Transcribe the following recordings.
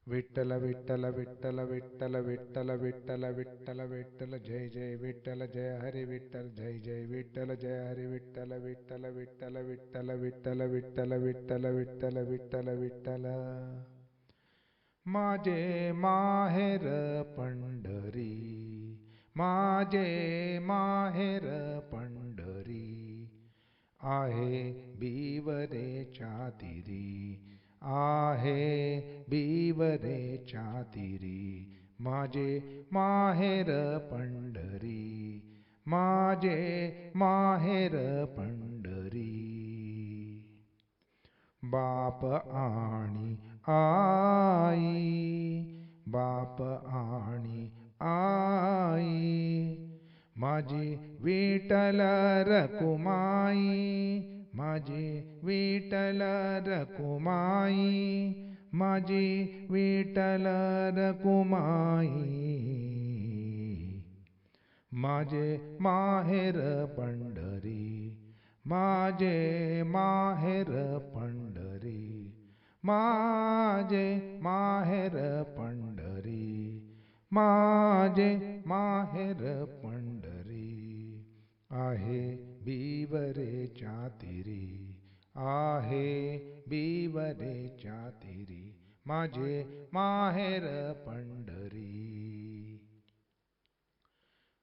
विठ्ठल विठ्ठल विठ्ठल विठ्ठल विठ्ठल विठ्ठल विठ्ठल विठ्ठल जय जय विठ्ठल जय हरी विठ्ठल जय जय विठ्ठल जय हरी विठ्ठल विठ्ठल विठ्ठल विठ्ठल विठ्ठल विठ्ठल विठ्ठल विठ्ठल विठ्ठल विठ्ठल माझे माहेर पंढरी माझे माहेर पंढरी आहे बिवरेच्या तीरी आहे बिवरेच्या तीरी माझे माहेर पंढरी माझे माहेर पंढरी बाप आणि आई बाप आणि आई माझी विठ्ठल रखुमाई माझी विठ्ठल रखुमाई माझी विठ्ठल रखुमाई माझे माहेर पंढरी माझे माहेर पंढरी माझे माहेर पंढरी माझे माहेर पंढरी आहे बिवरेच्या तीरी आहे बिवरेच्या तीरी माझे माहेर पंढरी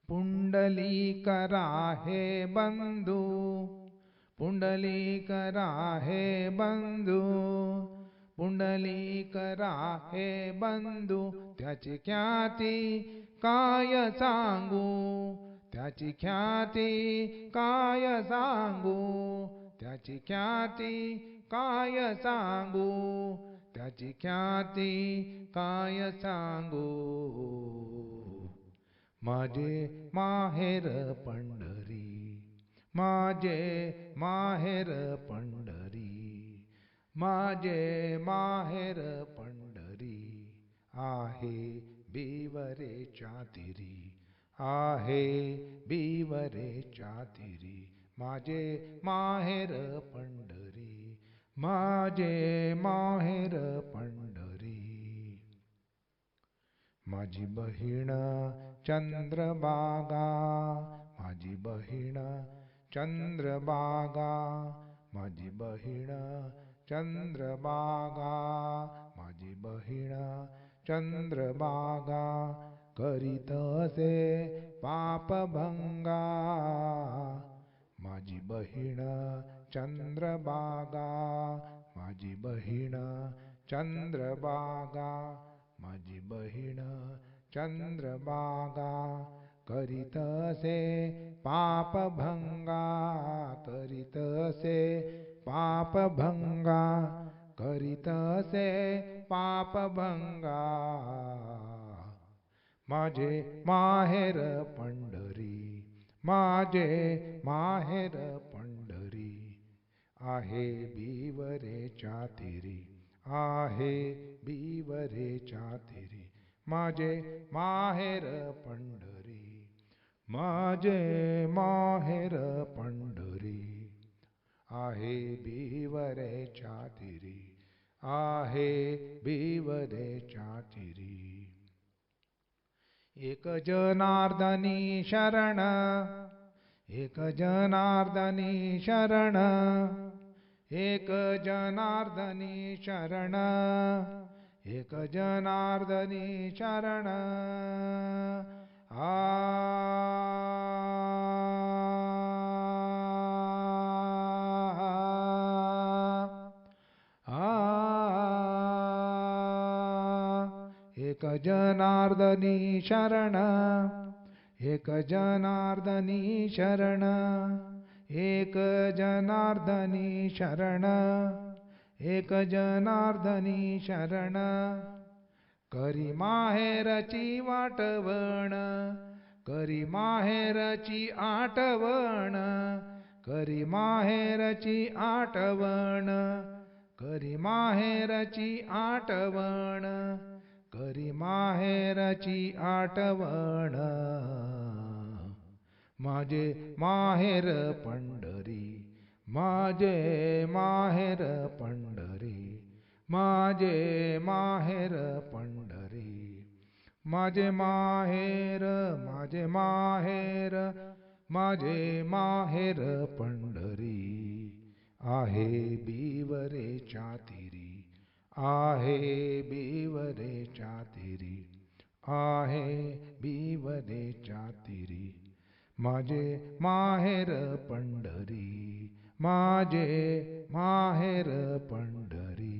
पुंडलिक राहे बंधू पुंडलिक राहे बंधू पुंडलिक राहे बंधू त्याची ख्याती काय सांगू त्याची ख्याती काय सांगू त्याची ख्याती काय सांगू त्याची ख्याती काय सांगू माझे माहेर पंढरी माझे माहेर पंढरी माझे माहेर पंढरी आहे बिवरेच्या तीरी आहे बिवरेच्या तीरी माझे माहेर पंढरी माझे माहेर पंढरी माझी बहीण चंद्रभागा माझी बहीण चंद्रभागा माझी बहीण चंद्रभागा माझी बहीण चंद्रभागा करीत असे पापभंगा माझी बहीण चंद्रभागा माझी बहीण चंद्रभागा माझी बहीण चंद्रभागा करीत असे पापभंगा करीत असे पापभंगा करीत असे पापभंगा माझे माहेर पंढरी माझे माहेर पंढरी आहे बिवरेच्या तीरी आहे बिवरेच्या तीरी माझे माहेर पंढरी माझे माहेर पंढरी आहे बिवरेच्या तीरी आहे बिवरेच्या तीरी एक जनार्दनी शरण एक जनार्दनी शरण एक जनार्दनी शरण एक जनार्दनी शरण आ एक जनार्दनी शरण एक जनार्दनी शरण एक जनार्दनी शरण एक जनार्दनी शरण करी माहेरची वाटवण करी माहेरची आठवण करी माहेरची आठवण करी माहेरची आठवण करी माहेरची आठवण माझे माहेर पंढरी माझे माहेर पंढरी माझे माहेर पंढरी, माझे माहेर, माझे माहेर, माझे माहेर पंढरी. आहे बिवरेच्या तीरी, आहे बिवरेच्या तीरी, आहे बिवरेच्या तीरी. माझे माहेर पंढरी, माझे माहेर पंढरी.